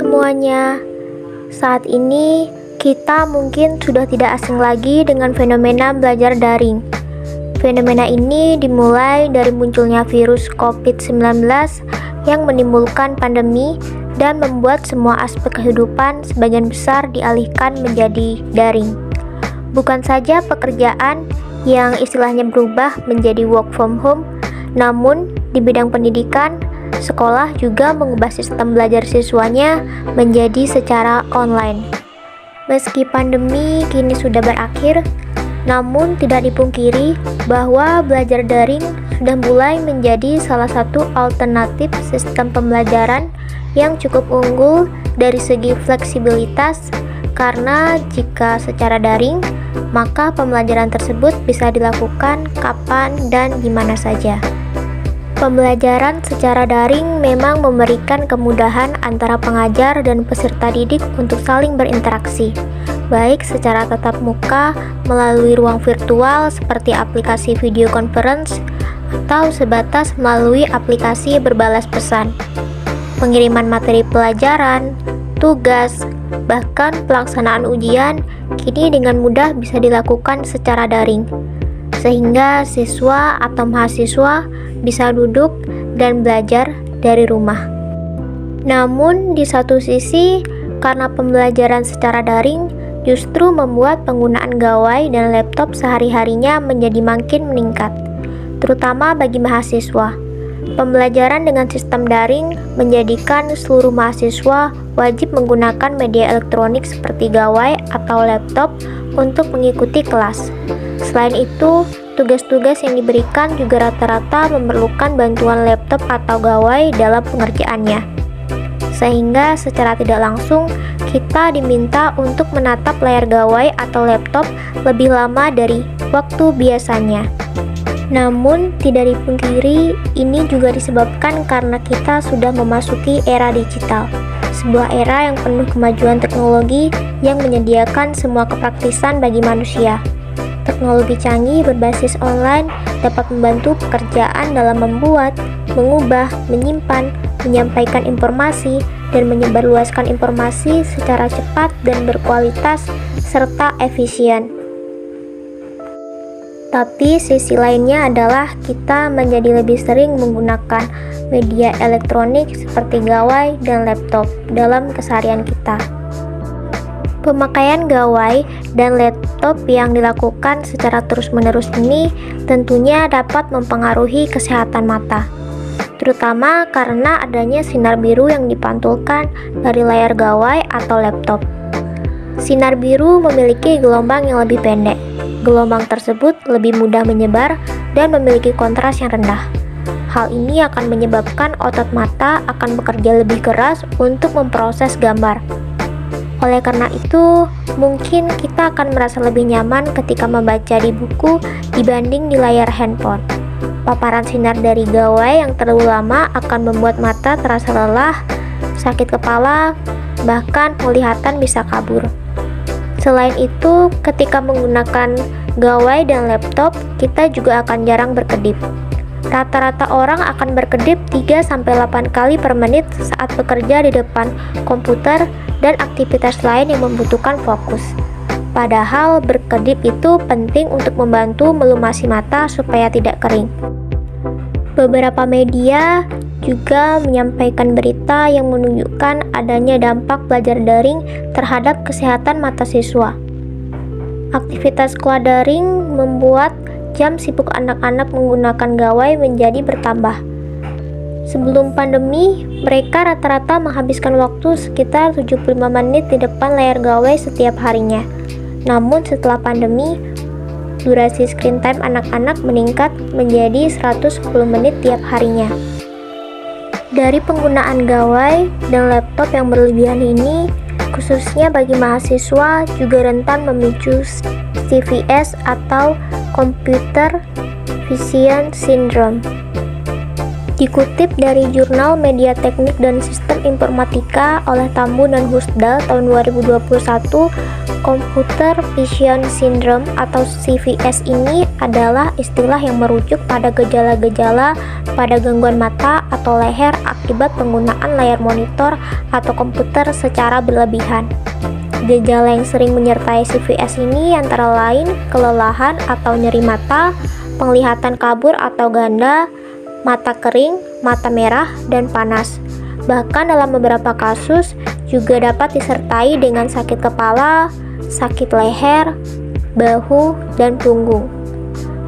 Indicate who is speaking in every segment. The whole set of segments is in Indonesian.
Speaker 1: semuanya. Saat ini kita mungkin sudah tidak asing lagi dengan fenomena belajar daring. Fenomena ini dimulai dari munculnya virus COVID-19 yang menimbulkan pandemi dan membuat semua aspek kehidupan sebagian besar dialihkan menjadi daring. Bukan saja pekerjaan yang istilahnya berubah menjadi work from home, namun di bidang pendidikan, sekolah juga mengubah sistem belajar siswanya menjadi secara online. Meski pandemi kini sudah berakhir, namun tidak dipungkiri bahwa belajar daring sudah mulai menjadi salah satu alternatif sistem pembelajaran yang cukup unggul dari segi fleksibilitas, karena jika secara daring, maka pembelajaran tersebut bisa dilakukan kapan dan di mana saja. Pembelajaran secara daring memang memberikan kemudahan antara pengajar dan peserta didik untuk saling berinteraksi, baik secara tatap muka melalui ruang virtual seperti aplikasi video conference atau sebatas melalui aplikasi berbalas pesan. Pengiriman materi pelajaran, tugas, bahkan pelaksanaan ujian kini dengan mudah bisa dilakukan secara daring, sehingga siswa atau mahasiswa bisa duduk dan belajar dari rumah. Namun di satu sisi, karena pembelajaran secara daring justru membuat penggunaan gawai dan laptop sehari-harinya menjadi makin meningkat, terutama bagi mahasiswa. Pembelajaran dengan sistem daring menjadikan seluruh mahasiswa wajib menggunakan media elektronik seperti gawai atau laptop untuk mengikuti kelas. Selain itu, tugas-tugas yang diberikan juga rata-rata memerlukan bantuan laptop atau gawai dalam pengerjaannya. Sehingga secara tidak langsung, kita diminta untuk menatap layar gawai atau laptop lebih lama dari waktu biasanya. Namun, tidak dipungkiri, ini juga disebabkan karena kita sudah memasuki era digital, sebuah era yang penuh kemajuan teknologi yang menyediakan semua kepraktisan bagi manusia. Teknologi canggih berbasis online dapat membantu pekerjaan dalam membuat, mengubah, menyimpan, menyampaikan informasi, dan menyebarluaskan informasi secara cepat dan berkualitas serta efisien. Tapi sisi lainnya adalah kita menjadi lebih sering menggunakan media elektronik seperti gawai dan laptop dalam keseharian kita. Pemakaian gawai dan laptop yang dilakukan secara terus-menerus ini tentunya dapat mempengaruhi kesehatan mata, terutama karena adanya sinar biru yang dipantulkan dari layar gawai atau laptop. Sinar biru memiliki gelombang yang lebih pendek. Gelombang tersebut lebih mudah menyebar dan memiliki kontras yang rendah. Hal ini akan menyebabkan otot mata akan bekerja lebih keras untuk memproses gambar. Oleh karena itu, mungkin kita akan merasa lebih nyaman ketika membaca di buku dibanding di layar handphone. Paparan sinar dari gawai yang terlalu lama akan membuat mata terasa lelah, sakit kepala, bahkan penglihatan bisa kabur. Selain itu, ketika menggunakan gawai dan laptop, kita juga akan jarang berkedip. Rata-rata orang akan berkedip 3-8 kali per menit saat bekerja di depan komputer dan aktivitas lain yang membutuhkan fokus. Padahal berkedip itu penting untuk membantu melumasi mata supaya tidak kering. Beberapa media juga menyampaikan berita yang menunjukkan adanya dampak belajar daring terhadap kesehatan mata siswa. Aktivitas sekolah daring membuat jam sibuk anak-anak menggunakan gawai menjadi bertambah. Sebelum pandemi, mereka rata-rata menghabiskan waktu sekitar 75 menit di depan layar gawai setiap harinya. Namun setelah pandemi, durasi screen time anak-anak meningkat menjadi 110 menit tiap harinya. Dari penggunaan gawai dan laptop yang berlebihan ini, khususnya bagi mahasiswa, juga rentan memicu CVS atau Computer Vision Syndrome. Dikutip dari jurnal Media Teknik dan Sistem Sistem Informatika oleh Tambun dan Husdal tahun 2021, Computer Vision Syndrome atau CVS ini adalah istilah yang merujuk pada gejala-gejala pada gangguan mata atau leher akibat penggunaan layar monitor atau komputer secara berlebihan. Gejala yang sering menyertai CVS ini antara lain kelelahan atau nyeri mata, penglihatan kabur atau ganda, mata kering, mata merah, dan panas. Bahkan dalam beberapa kasus juga dapat disertai dengan sakit kepala, sakit leher, bahu, dan punggung.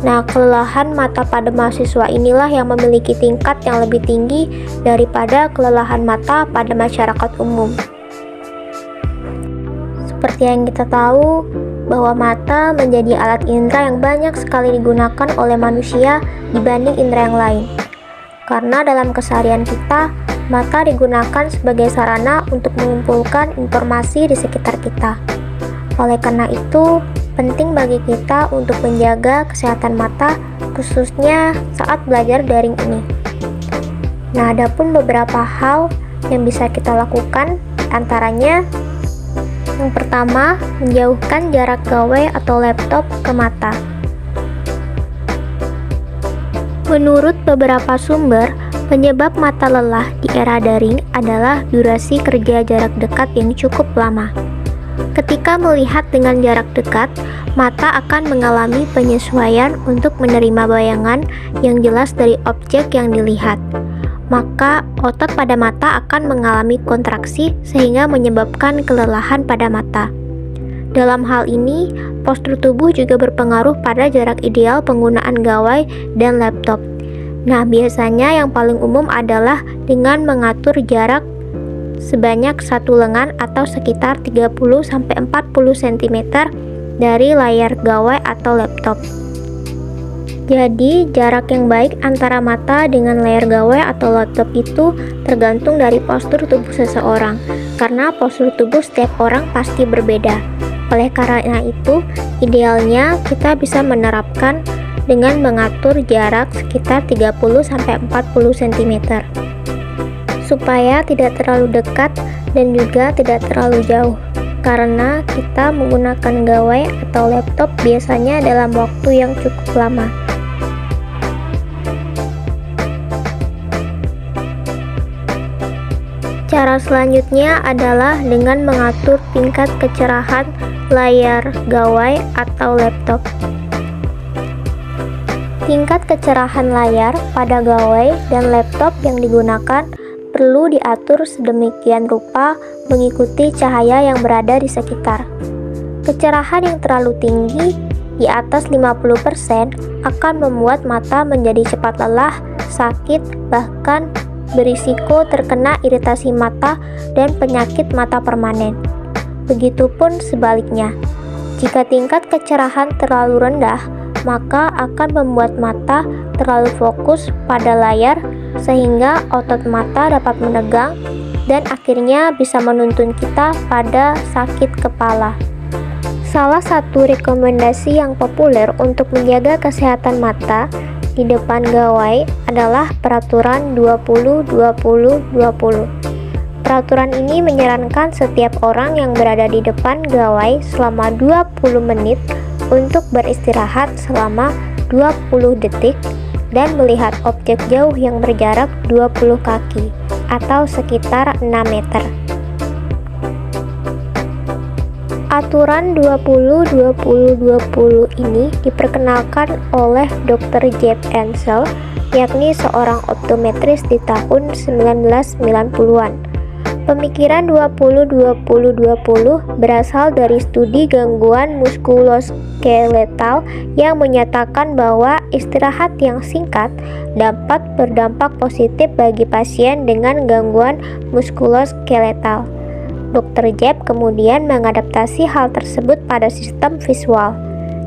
Speaker 1: Nah, kelelahan mata pada mahasiswa inilah yang memiliki tingkat yang lebih tinggi daripada kelelahan mata pada masyarakat umum. Seperti yang kita tahu, bahwa mata menjadi alat indera yang banyak sekali digunakan oleh manusia dibanding indera yang lain. Karena dalam keseharian kita, mata digunakan sebagai sarana untuk mengumpulkan informasi di sekitar kita. Oleh karena itu, penting bagi kita untuk menjaga kesehatan mata, khususnya saat belajar daring ini. Nah, ada pun beberapa hal yang bisa kita lakukan, antaranya yang pertama, menjauhkan jarak gawai atau laptop ke mata. Menurut beberapa sumber, penyebab mata lelah di era daring adalah durasi kerja jarak dekat yang cukup lama. Ketika melihat dengan jarak dekat, mata akan mengalami penyesuaian untuk menerima bayangan yang jelas dari objek yang dilihat. Maka otot pada mata akan mengalami kontraksi sehingga menyebabkan kelelahan pada mata. Dalam hal ini, postur tubuh juga berpengaruh pada jarak ideal penggunaan gawai dan laptop. Nah, biasanya yang paling umum adalah dengan mengatur jarak sebanyak satu lengan atau sekitar 30-40 cm dari layar gawai atau laptop. Jadi, jarak yang baik antara mata dengan layar gawai atau laptop itu tergantung dari postur tubuh seseorang, karena postur tubuh setiap orang pasti berbeda. Oleh karena itu, idealnya kita bisa menerapkan dengan mengatur jarak sekitar 30-40 cm, supaya tidak terlalu dekat dan juga tidak terlalu jauh. Karena kita menggunakan gawai atau laptop biasanya dalam waktu yang cukup lama. Cara selanjutnya adalah dengan mengatur tingkat kecerahan layar gawai atau laptop. Tingkat kecerahan layar pada gawai dan laptop yang digunakan perlu diatur sedemikian rupa mengikuti cahaya yang berada di sekitar. Kecerahan yang terlalu tinggi, di atas 50%, akan membuat mata menjadi cepat lelah, sakit, bahkan berisiko terkena iritasi mata dan penyakit mata permanen. Begitupun sebaliknya, jika tingkat kecerahan terlalu rendah, maka akan membuat mata terlalu fokus pada layar sehingga otot mata dapat menegang dan akhirnya bisa menuntun kita pada sakit kepala. Salah satu rekomendasi yang populer untuk menjaga kesehatan mata di depan gawai adalah peraturan 20-20-20. Peraturan ini menyarankan setiap orang yang berada di depan gawai selama 20 menit untuk beristirahat selama 20 detik dan melihat objek jauh yang berjarak 20 kaki atau sekitar 6 meter. Aturan 20-20-20 ini diperkenalkan oleh Dr. Jeb Ansel, yakni seorang optometris di tahun 1990-an. Pemikiran 20-20-20 berasal dari studi gangguan muskuloskeletal yang menyatakan bahwa istirahat yang singkat dapat berdampak positif bagi pasien dengan gangguan muskuloskeletal. Dr. Jeb kemudian mengadaptasi hal tersebut pada sistem visual.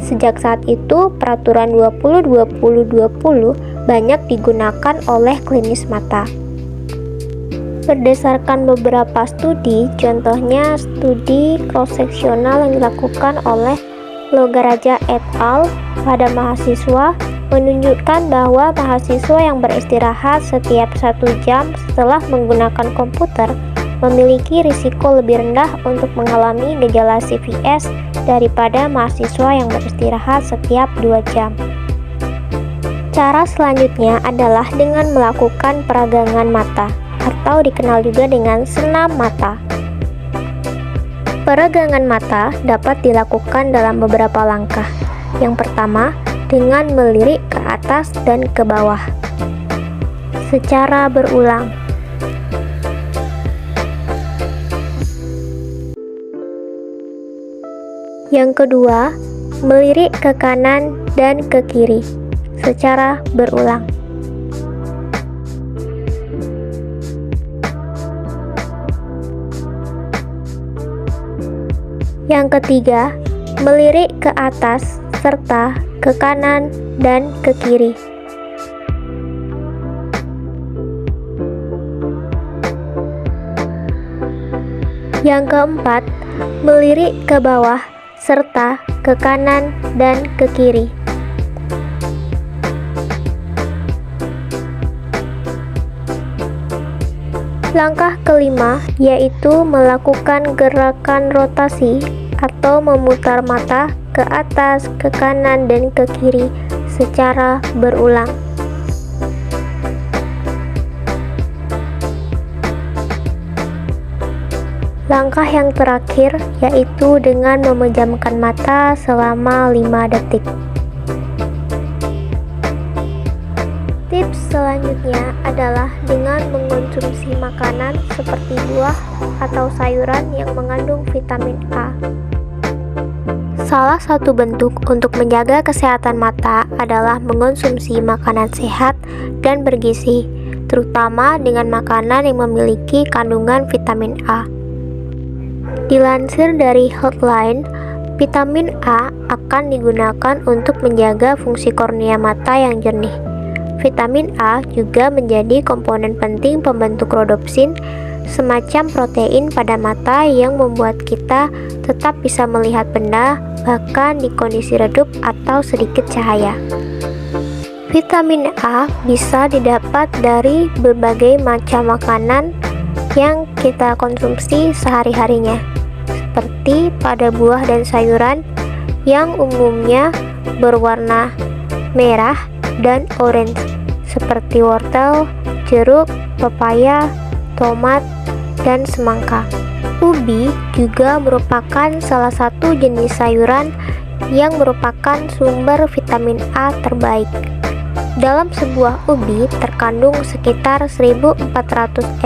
Speaker 1: Sejak saat itu, peraturan 20-20-20 banyak digunakan oleh klinis mata. Berdasarkan beberapa studi, contohnya studi cross-seksional yang dilakukan oleh Logaraja et al. Pada mahasiswa menunjukkan bahwa mahasiswa yang beristirahat setiap 1 jam setelah menggunakan komputer memiliki risiko lebih rendah untuk mengalami gejala CVS daripada mahasiswa yang beristirahat setiap 2 jam. Cara selanjutnya adalah dengan melakukan peragangan mata, atau dikenal juga dengan senam mata. Peragangan mata dapat dilakukan dalam beberapa langkah. Yang pertama, dengan melirik ke atas dan ke bawah secara berulang. Yang kedua, melirik ke kanan dan ke kiri secara berulang. Yang ketiga, melirik ke atas serta ke kanan dan ke kiri. Yang keempat, melirik ke bawah serta ke kanan dan ke kiri. Langkah kelima yaitu melakukan gerakan rotasi atau memutar mata ke atas, ke kanan, dan ke kiri secara berulang. Langkah yang terakhir yaitu dengan memejamkan mata selama 5 detik. Tips selanjutnya adalah dengan mengonsumsi makanan seperti buah atau sayuran yang mengandung vitamin A. Salah satu bentuk untuk menjaga kesehatan mata adalah mengonsumsi makanan sehat dan bergizi, terutama dengan makanan yang memiliki kandungan vitamin A. Dilansir dari Healthline, vitamin A akan digunakan untuk menjaga fungsi kornea mata yang jernih. Vitamin A juga menjadi komponen penting pembentuk rodopsin, semacam protein pada mata yang membuat kita tetap bisa melihat benda bahkan di kondisi redup atau sedikit cahaya. Vitamin A bisa didapat dari berbagai macam makanan yang kita konsumsi sehari-harinya, seperti pada buah dan sayuran yang umumnya berwarna merah dan orange, seperti wortel, jeruk, pepaya, tomat, dan semangka. Ubi juga merupakan salah satu jenis sayuran yang merupakan sumber vitamin A terbaik. Dalam sebuah ubi terkandung sekitar 1400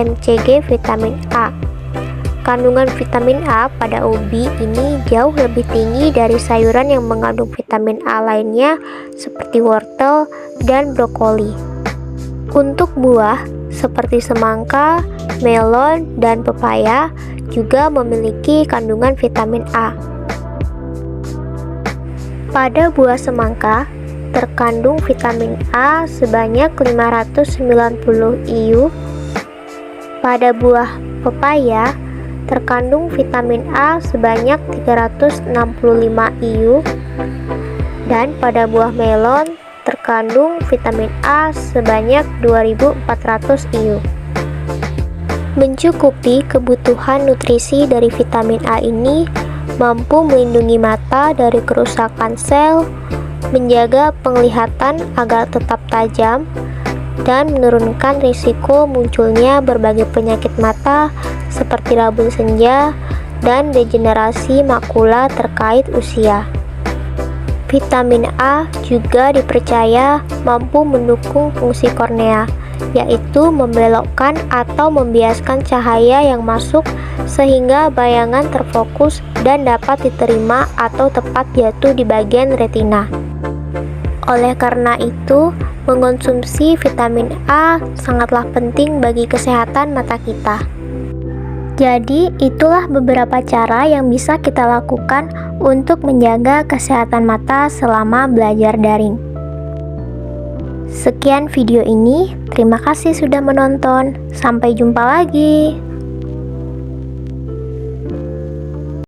Speaker 1: mcg vitamin A. Kandungan vitamin A pada ubi ini jauh lebih tinggi dari sayuran yang mengandung vitamin A lainnya seperti wortel dan brokoli. Untuk buah seperti semangka, melon, dan pepaya juga memiliki kandungan vitamin A. Pada buah semangka terkandung vitamin A sebanyak 590 IU. Pada buah pepaya terkandung vitamin A sebanyak 365 IU, dan pada buah melon terkandung vitamin A sebanyak 2400 IU. Mencukupi kebutuhan nutrisi dari vitamin A ini mampu melindungi mata dari kerusakan sel, menjaga penglihatan agar tetap tajam, dan menurunkan risiko munculnya berbagai penyakit mata seperti rabun senja dan degenerasi makula terkait usia. Vitamin A juga dipercaya mampu mendukung fungsi kornea, yaitu membelokkan atau membiaskan cahaya yang masuk sehingga bayangan terfokus dan dapat diterima atau tepat jatuh di bagian retina. Oleh karena itu, mengonsumsi vitamin A sangatlah penting bagi kesehatan mata kita. Jadi, itulah beberapa cara yang bisa kita lakukan untuk menjaga kesehatan mata selama belajar daring. Sekian video ini, terima kasih sudah menonton. Sampai jumpa lagi.